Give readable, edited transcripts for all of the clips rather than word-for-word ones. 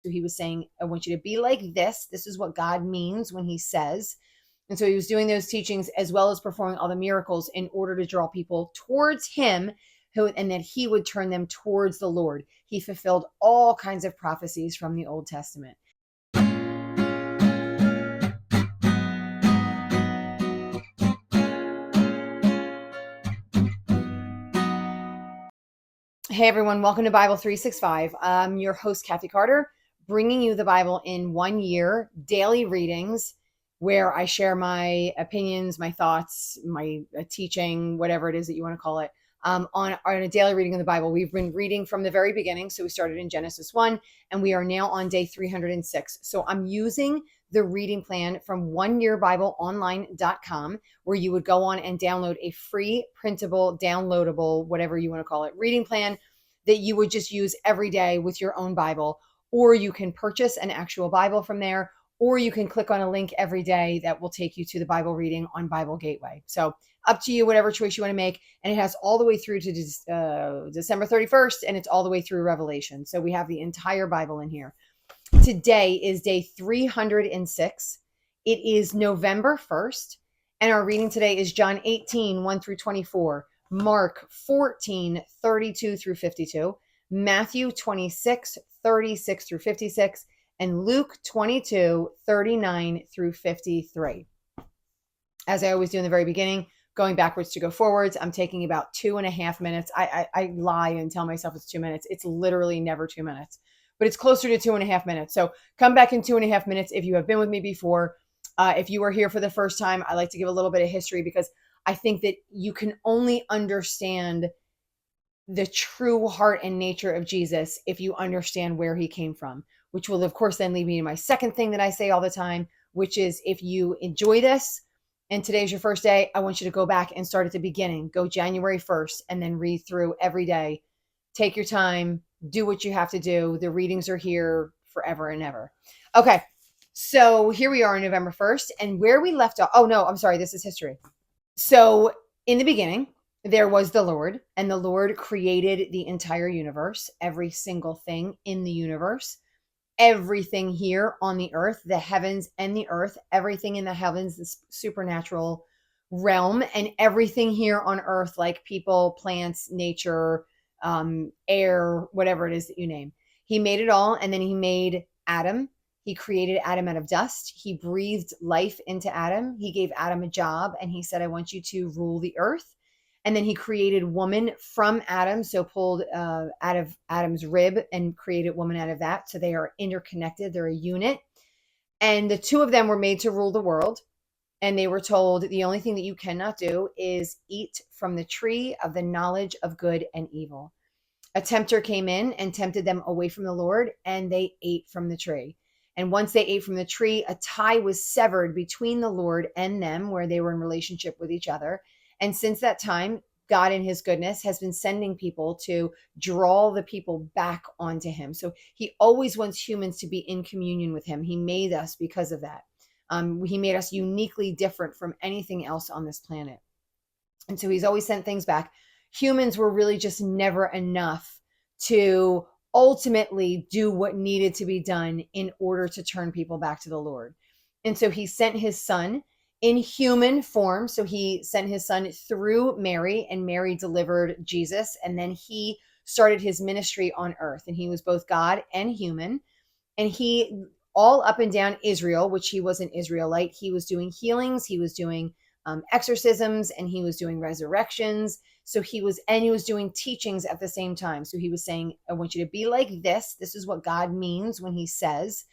So he was saying, I want you to be like this. This is what God means when he says. And so he was doing those teachings as well as performing all the miracles in order to draw people towards him, and that he would turn them towards the Lord. He fulfilled all kinds of prophecies from the Old Testament. Hey everyone, welcome to Bible 365. I'm your host, Kathy Carter, bringing you the Bible in 1 year, daily readings, where I share my opinions, my thoughts, my teaching, whatever it is that you want to call it, on a daily reading of the Bible. We've been reading from the very beginning, so we started in Genesis 1, and we are now on day 306. So I'm using the reading plan from oneyearbibleonline.com, where you would go on and download a free printable, downloadable, whatever you want to call it, reading plan that you would just use every day with your own Bible. Or you can purchase an actual Bible from there, or you can click on a link every day that will take you to the Bible reading on Bible Gateway. So up to you, whatever choice you want to make. And it has all the way through to December 31st, and it's all the way through Revelation. So we have the entire Bible in here. Today is day 306. It is November 1st, and our reading today is John 18, 1 through 24, Mark 14, 32 through 52, Matthew 26, 36 through 56, and Luke 22, 39 through 53. As I always do in the very beginning, going backwards to go forwards, I'm taking about 2.5 minutes. I lie and tell myself it's 2 minutes. It's literally never 2 minutes, but it's closer to 2.5 minutes. So come back in 2.5 minutes if you have been with me before. If you are here for the first time, I like to give a little bit of history, because I think that you can only understand the true heart and nature of Jesus if you understand where he came from, which will, of course, then lead me to my second thing that I say all the time, which is, if you enjoy this and today's your first day, I want you to go back and start at the beginning. Go January 1st and then read through every day. Take your time. Do what you have to do. The readings are here forever and ever. Okay, so here we are on November 1st, and where we left off. Oh, no, I'm sorry. This is history. So in the beginning, there was the Lord, and the Lord created the entire universe, every single thing in the universe, everything here on the earth, the heavens and the earth, everything in the heavens, the supernatural realm, and everything here on earth, like people, plants, nature, air, whatever it is that you name. He made it all, and then he made Adam. He created Adam out of dust. He breathed life into Adam. He gave Adam a job, and he said, I want you to rule the earth. And then he created woman from Adam, so pulled out of Adam's rib and created woman out of that. So they are interconnected. They're a unit. And the two of them were made to rule the world. And they were told, the only thing that you cannot do is eat from the tree of the knowledge of good and evil. A tempter came in and tempted them away from the Lord, and they ate from the tree. And once they ate from the tree, a tie was severed between the Lord and them, where they were in relationship with each other. And since that time, God in his goodness has been sending people to draw the people back onto him. So he always wants humans to be in communion with him. He made us because of that. He made us uniquely different from anything else on this planet. And so he's always sent things back. Humans were really just never enough to ultimately do what needed to be done in order to turn people back to the Lord. And so he sent his son in human form. So he sent his son through Mary, and Mary delivered Jesus. And then he started his ministry on earth, and he was both God and human. And he, all up and down Israel, which he was an Israelite, he was doing healings, he was doing exorcisms, and he was doing resurrections. So he was doing teachings at the same time. So he was saying, I want you to be like this. This is what God means when he says.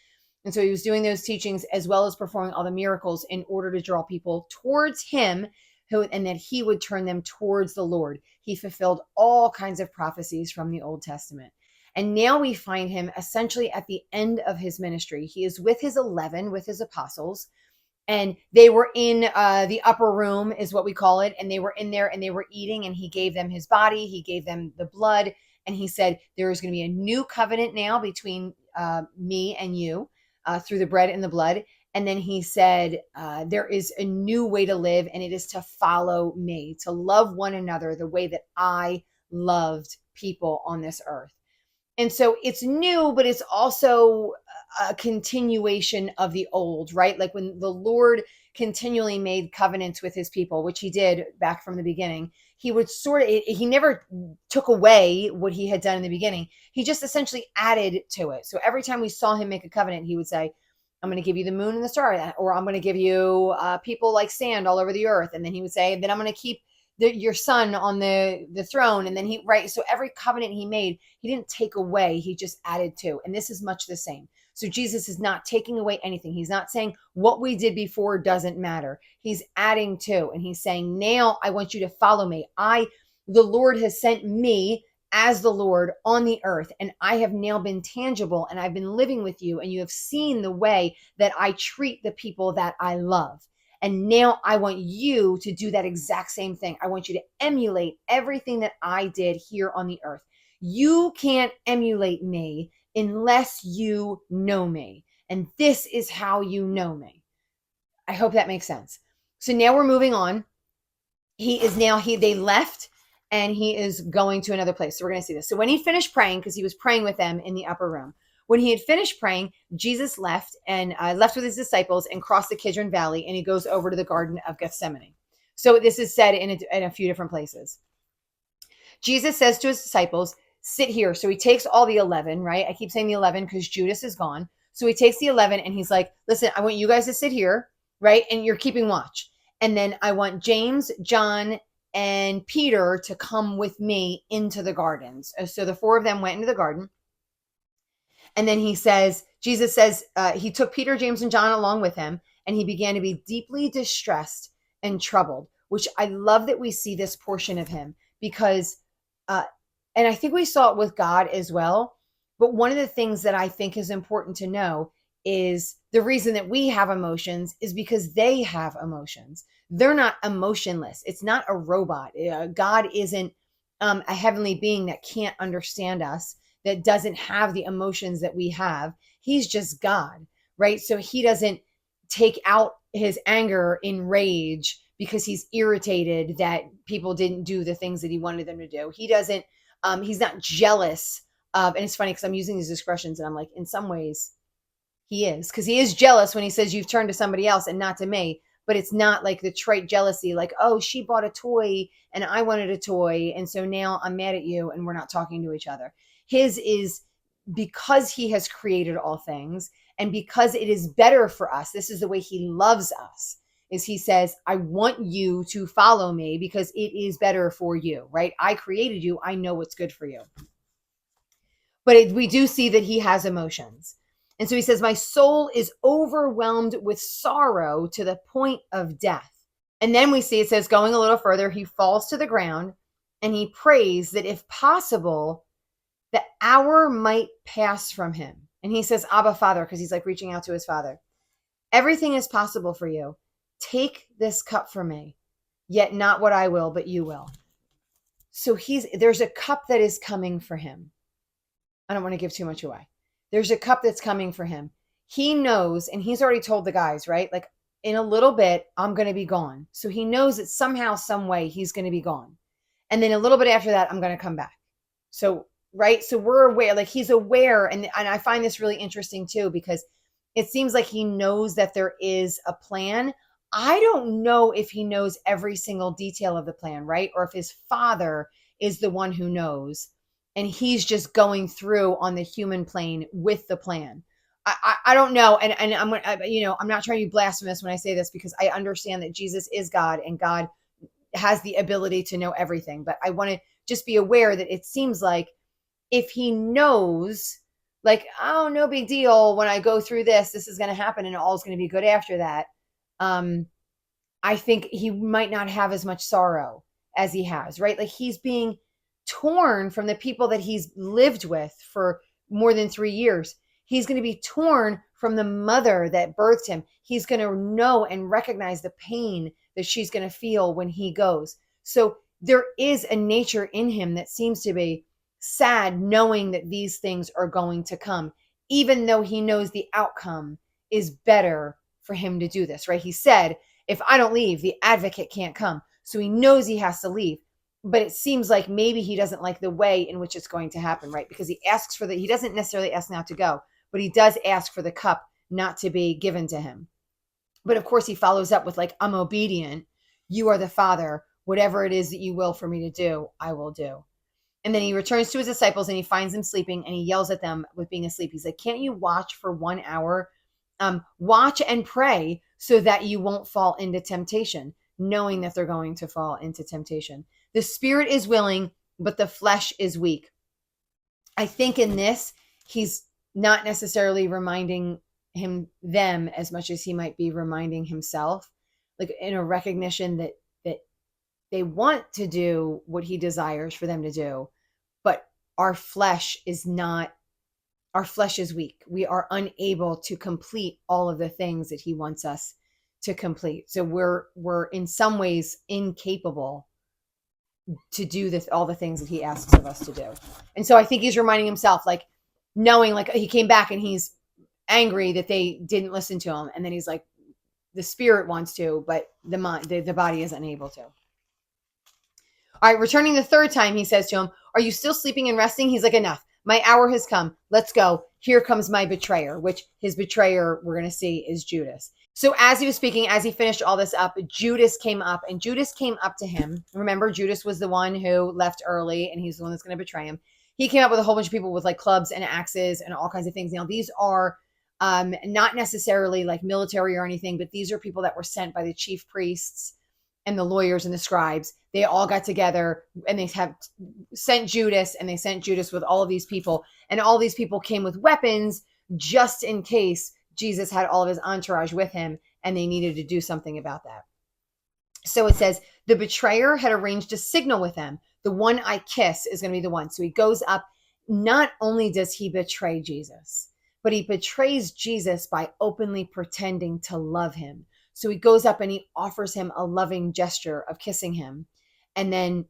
And so he was doing those teachings as well as performing all the miracles in order to draw people towards him, and that he would turn them towards the Lord. He fulfilled all kinds of prophecies from the Old Testament. And now we find him essentially at the end of his ministry. He is with his 11, with his apostles, and they were in the upper room, is what we call it. And they were in there and they were eating, and he gave them his body. He gave them the blood. And he said, there is going to be a new covenant now between me and you through the bread and the blood. And then he said, there is a new way to live, and it is to follow me, to love one another the way that I loved people on this earth. And so it's new, but it's also a continuation of the old, right? Like when the Lord continually made covenants with his people, which he did back from the beginning, he would he never took away what he had done in the beginning. He just essentially added to it. So every time we saw him make a covenant, he would say, I'm going to give you the moon and the star, or I'm going to give you people like sand all over the earth. And then he would say, then I'm going to keep your son on the throne. And then right. So every covenant he made, he didn't take away, he just added to. And this is much the same. So Jesus is not taking away anything. He's not saying what we did before doesn't matter. He's adding to, and he's saying, now I want you to follow me. The Lord has sent me as the Lord on the earth, and I have now been tangible, and I've been living with you, and you have seen the way that I treat the people that I love. And now I want you to do that exact same thing. I want you to emulate everything that I did here on the earth. You can't emulate me unless you know me. And this is how you know me. I hope that makes sense. So now we're moving on. They left and he is going to another place. So we're going to see this. So when he finished praying, because he was praying with them in the upper room, when he had finished praying, Jesus left with his disciples and crossed the Kidron Valley, and he goes over to the Garden of Gethsemane. So this is said in a few different places. Jesus says to his disciples, sit here. So he takes all the 11, right? I keep saying the 11 because Judas is gone. So he takes the 11 and he's like, listen, I want you guys to sit here, right? And you're keeping watch. And then I want James, John, and Peter to come with me into the gardens. So the four of them went into the garden. And then Jesus says, he took Peter, James, and John along with him, and he began to be deeply distressed and troubled, which I love that we see this portion of him because, and I think we saw it with God as well. But one of the things that I think is important to know is the reason that we have emotions is because they have emotions. They're not emotionless. It's not a robot. God isn't a heavenly being that can't understand us, that doesn't have the emotions that we have. He's just God, right? So he doesn't take out his anger in rage because he's irritated that people didn't do the things that he wanted them to do. He doesn't, he's not jealous of, and it's funny because I'm using these expressions and I'm like, in some ways he is, because he is jealous when he says you've turned to somebody else and not to me. But it's not like the trite jealousy, like, oh, she bought a toy and I wanted a toy. And so now I'm mad at you and we're not talking to each other. His is because he has created all things and because it is better for us. This is the way he loves us, is he says, I want you to follow me because it is better for you, right? I created you. I know what's good for you. But we do see that he has emotions. And so he says, my soul is overwhelmed with sorrow to the point of death. And then we see, it says, going a little further, he falls to the ground and he prays that if possible, the hour might pass from him. And he says, Abba, Father, because he's like reaching out to his father. Everything is possible for you. Take this cup from me, yet not what I will, but you will. So there's a cup that is coming for him. I don't want to give too much away. There's a cup that's coming for him. He knows, and he's already told the guys, right? Like, in a little bit, I'm going to be gone. So he knows that somehow, some way, he's going to be gone. And then a little bit after that, I'm going to come back. So, right? So we're aware, like he's aware. And I find this really interesting too, because it seems like he knows that there is a plan. I don't know if he knows every single detail of the plan, right? Or if his father is the one who knows. And he's just going through on the human plane with the plan. I don't know. And I'm not trying to be blasphemous when I say this, because I understand that Jesus is God and God has the ability to know everything. But I want to just be aware that it seems like if he knows, like, oh, no big deal. When I go through this is going to happen and all's going to be good after that. I think he might not have as much sorrow as he has, right? Like he's being torn from the people that he's lived with for more than 3 years. He's going to be torn from the mother that birthed him. He's going to know and recognize the pain that she's going to feel when he goes. So there is a nature in him that seems to be sad, knowing that these things are going to come, even though he knows the outcome is better for him to do this, right? He said, if I don't leave, the advocate can't come. So he knows he has to leave. but it seems like maybe he doesn't like the way in which it's going to happen, right? Because he asks for he doesn't necessarily ask not to go, but he does ask for the cup not to be given to him. But of course, he follows up with like, I'm obedient. You are the Father. Whatever it is that you will for me to do, I will do. And then he returns to his disciples and he finds them sleeping and he yells at them with being asleep. He's like, can't you watch for 1 hour? Watch and pray so that you won't fall into temptation, knowing that they're going to fall into temptation. The spirit is willing, but the flesh is weak. I think in this, he's not necessarily reminding them as much as he might be reminding himself, like in a recognition that they want to do what he desires for them to do, but our flesh is weak. We are unable to complete all of the things that he wants us to complete. So we're in some ways incapable to do all the things that he asks of us to do. And so I think he's reminding himself, like, knowing, like, he came back and he's angry that they didn't listen to him. And then he's like, the spirit wants to, but the body is unable to. All right, returning the third time, he says to him, are you still sleeping and resting? He's like, enough. My hour has come. Let's go. Here comes my betrayer, which his betrayer, we're going to see, is Judas. So as he was speaking, as he finished all this up, Judas came up, and Judas came up to him. Remember, Judas was the one who left early, and he's the one that's going to betray him. He came up with a whole bunch of people with like clubs and axes and all kinds of things. Now, these are not necessarily like military or anything, but these are people that were sent by the chief priests and the lawyers and the scribes. They all got together and they have sent Judas, and they sent Judas with all of these people, and all these people came with weapons just in case Jesus had all of his entourage with him and they needed to do something about that. So it says the betrayer had arranged a signal with them. The one I kiss is going to be the one. So he goes up. Not only does he betray Jesus, but he betrays Jesus by openly pretending to love him. So he goes up and he offers him a loving gesture of kissing him. And then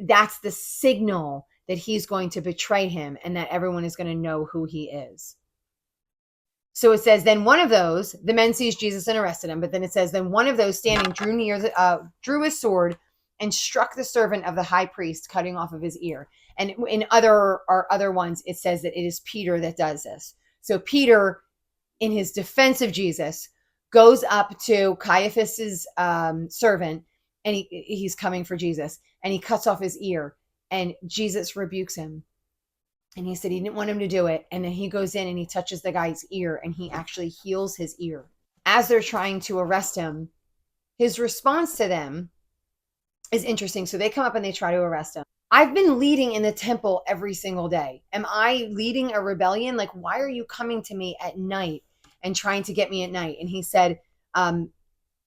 that's the signal that he's going to betray him and that everyone is going to know who he is. So it says, then one of those, the men seized Jesus and arrested him. But then it says, then one of those standing drew his sword and struck the servant of the high priest, cutting off of his ear. And in other ones, it says that it is Peter that does this. So Peter, in his defense of Jesus, goes up to Caiaphas's servant, and he's coming for Jesus, and he cuts off his ear, and Jesus rebukes him. And he said he didn't want him to do it. And then he goes in and he touches the guy's ear, and he actually heals his ear. As they're trying to arrest him, his response to them is interesting. So they come up and they try to arrest him. I've been leading in the temple every single day. Am I leading a rebellion? Like, why are you coming to me at night and trying to get me at night? And he said,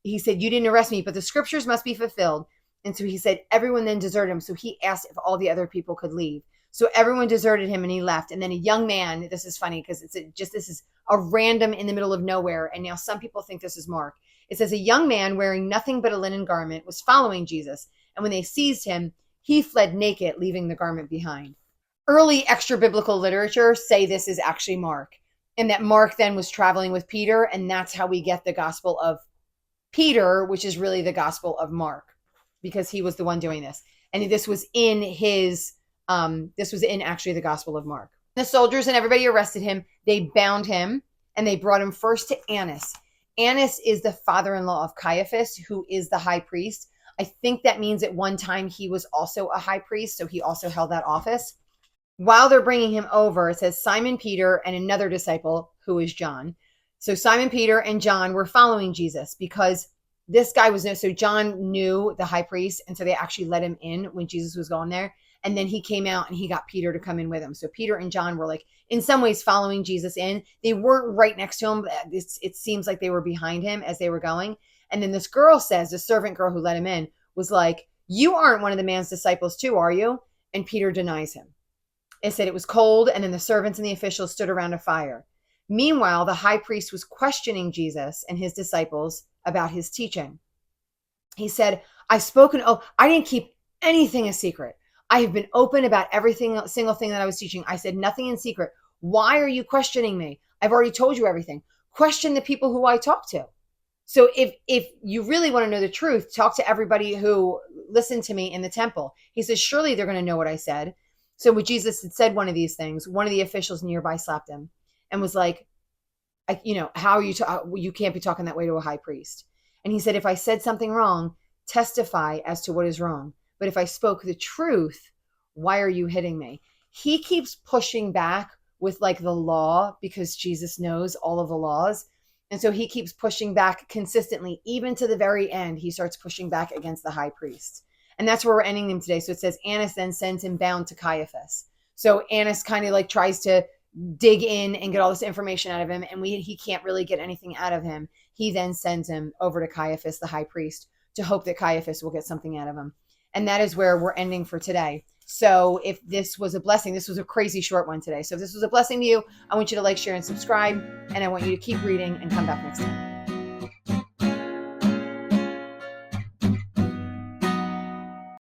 you didn't arrest me, but the scriptures must be fulfilled. And so he said, everyone then deserted him. So he asked if all the other people could leave. So everyone deserted him and he left. And then a young man, this is funny because this is a random in the middle of nowhere. And now some people think this is Mark. It says a young man wearing nothing but a linen garment was following Jesus. And when they seized him, he fled naked, leaving the garment behind. Early extra biblical literature say this is actually Mark, and that Mark then was traveling with Peter. And that's how we get the gospel of Peter, which is really the gospel of Mark, because he was the one doing this. And this was in actually the gospel of Mark. The soldiers and everybody arrested him. They bound him and they brought him first to Annas. Annas is the father-in-law of Caiaphas, who is the high priest. I think that means at one time he was also a high priest, so he also held that office. While they're bringing him over, it says Simon Peter and another disciple, who is John. So Simon Peter and John were following Jesus because this guy so John knew the high priest, and so they actually let him in when Jesus was going there. And then he came out and he got Peter to come in with him. So Peter and John were like, in some ways, following Jesus in. They weren't right next to him. It seems like they were behind him as they were going. And then this girl says, the servant girl who let him in, was like, you aren't one of the man's disciples too, are you? And Peter denies him. It said it was cold, and then the servants and the officials stood around a fire. Meanwhile, the high priest was questioning Jesus and his disciples about his teaching. He said, I didn't keep anything a secret. I have been open about single thing that I was teaching. I said nothing in secret. Why are you questioning me? I've already told you everything. Question the people who I talk to. So if you really want to know the truth, talk to everybody who listened to me in the temple. He says, surely they're going to know what I said. So when Jesus had said one of these things, one of the officials nearby slapped him and was like, how are you? You can't be talking that way to a high priest. And he said, if I said something wrong, testify as to what is wrong. But if I spoke the truth, why are you hitting me? He keeps pushing back with like the law because Jesus knows all of the laws. And so he keeps pushing back consistently, even to the very end. He starts pushing back against the high priest. And that's where we're ending them today. So it says Annas then sends him bound to Caiaphas. So Annas kind of like tries to dig in and get all this information out of him, and he can't really get anything out of him. He then sends him over to Caiaphas, the high priest, to hope that Caiaphas will get something out of him. And that is where we're ending for today. So if this was a blessing, this was a crazy short one today. So if this was a blessing to you, I want you to like, share, and subscribe, and I want you to keep reading and come back next time.